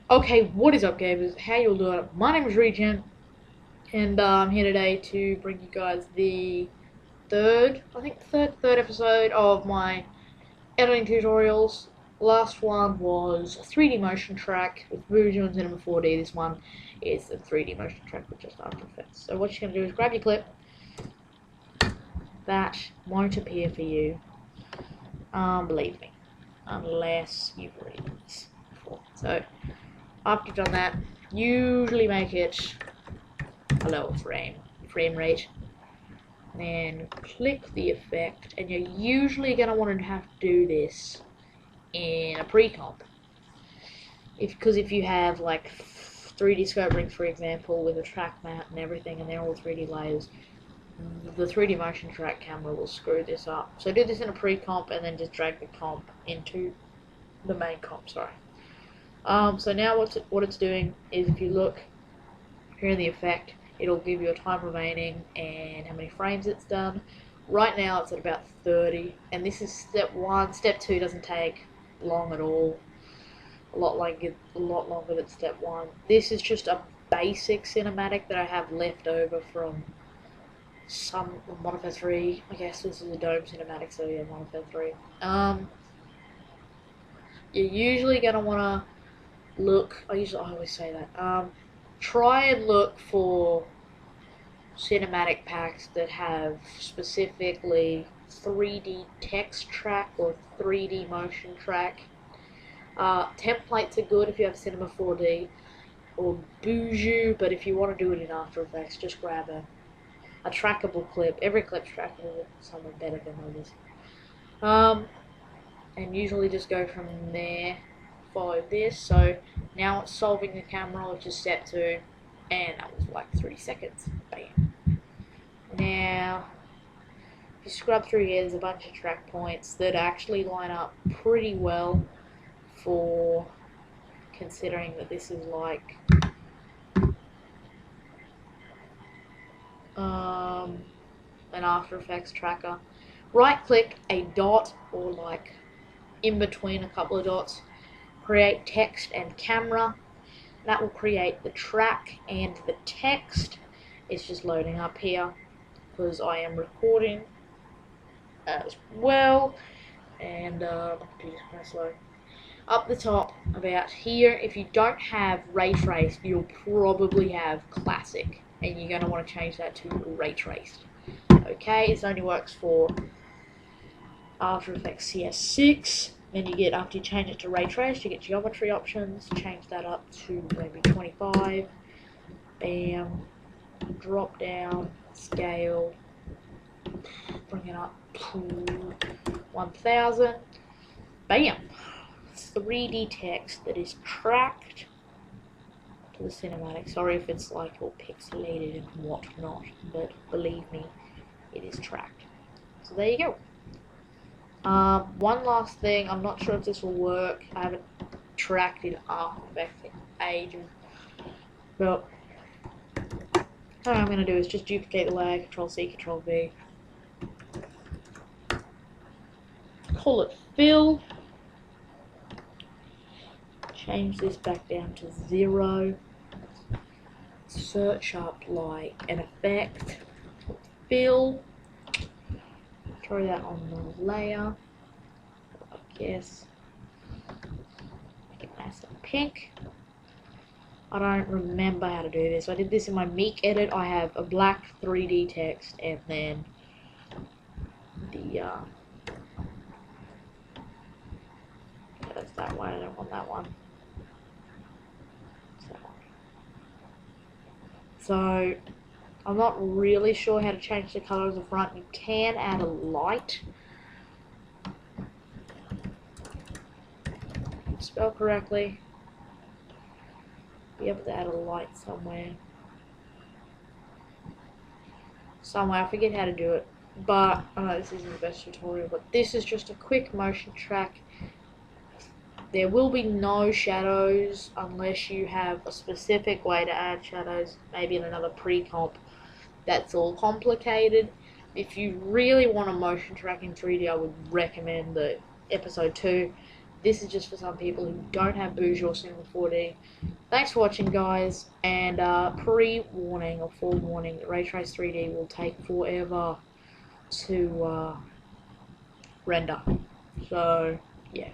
Okay, what is up, gamers? How you all doing? My name is Regen, and I'm here today to bring you guys the third episode of my editing tutorials. Last one was a 3D motion track with Vudu and Cinema 4D. This one is the 3D motion track with just After Effects. So what you're going to do is grab your clip. That won't appear for you, believe me, unless you've read this before. So after you've done that, usually make it a lower frame rate. Then click the effect, and you're usually going to want to have to do this in a pre-comp. Because if you have like 3D scope ring, for example, with a track mat and everything, and they're all 3D layers, the 3D motion track camera will screw this up. So do this in a pre-comp, and then just drag the comp into the main comp. Sorry. So now what it's doing is, if you look here in the effect, it'll give you a time remaining and how many frames it's done. Right now it's at about 30, and this is step 1. Step 2 doesn't take long at all. A lot longer than step 1. This is just a basic cinematic that I have left over from some Modern Warfare 3. I guess this is a dome cinematic, so yeah, Modern Warfare 3. You're usually gonna wanna look. I always say that. Try and look for cinematic packs that have specifically 3D text track or 3D motion track. Templates are good if you have Cinema 4D or Vudu, but if you want to do it in After Effects, just grab a trackable clip. Every clip's trackable, some are better than others. And usually just go from there. Follow this. So now it's solving the camera, which is step 2, and that was like 3 seconds. Bam. Now, if you scrub through here, there's a bunch of track points that actually line up pretty well for considering that this is like an After Effects tracker. Right click a dot, or like in between a couple of dots, create text and camera. That will create the track, and the text is just loading up here because I am recording as well, and my computer's kind of slow. Up the top about here, if you don't have ray traced, you'll probably have classic, and you're going to want to change that to ray traced. Okay, this only works for After Effects CS6. Then you get, after you change it to ray trace, you get geometry options. Change that up to maybe 25. Bam. Drop down, scale, bring it up to 1000. Bam. 3D text that is tracked to the cinematic. Sorry if it's like all pixelated and whatnot, but believe me, it is tracked. So there you go. One last thing, I'm not sure if this will work. I haven't tracked in After Effects in ages. But what I'm going to do is just duplicate the layer, Control C, Control V. Call it fill. Change this back down to 0. Search up like an effect. Fill. Throw that on the layer, I guess. Make it nice and pink. I don't remember how to do this. I did this in my Meek edit. I have a black 3D text, and then the that's that one. I don't want that one. So I'm not really sure how to change the color of the front. You can add a light. Spell correctly. Be able to add a light somewhere. I forget how to do it. But I know this isn't the best tutorial, but this is just a quick motion track. There will be no shadows unless you have a specific way to add shadows, maybe in another pre-comp. That's all complicated. If you really want a motion track in 3D, I would recommend the episode 2. this is just for some people who don't have Bougie or Cinema 4D. Thanks for watching, guys, and pre-warning or forewarning, Ray Trace 3D will take forever to render. So, yeah.